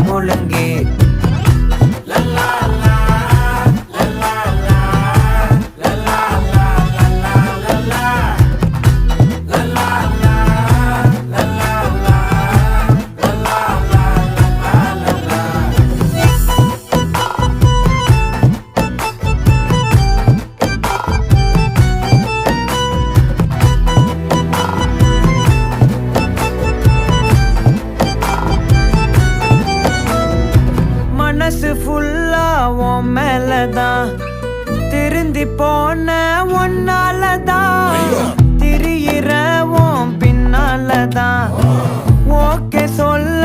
முழங்கே மனசு ஃபுல்லா உன் மேலதான் திருந்தி போன ஒன்னாலதான் திரியிற உன் பின்னாலதான் ஓகே சொல்ல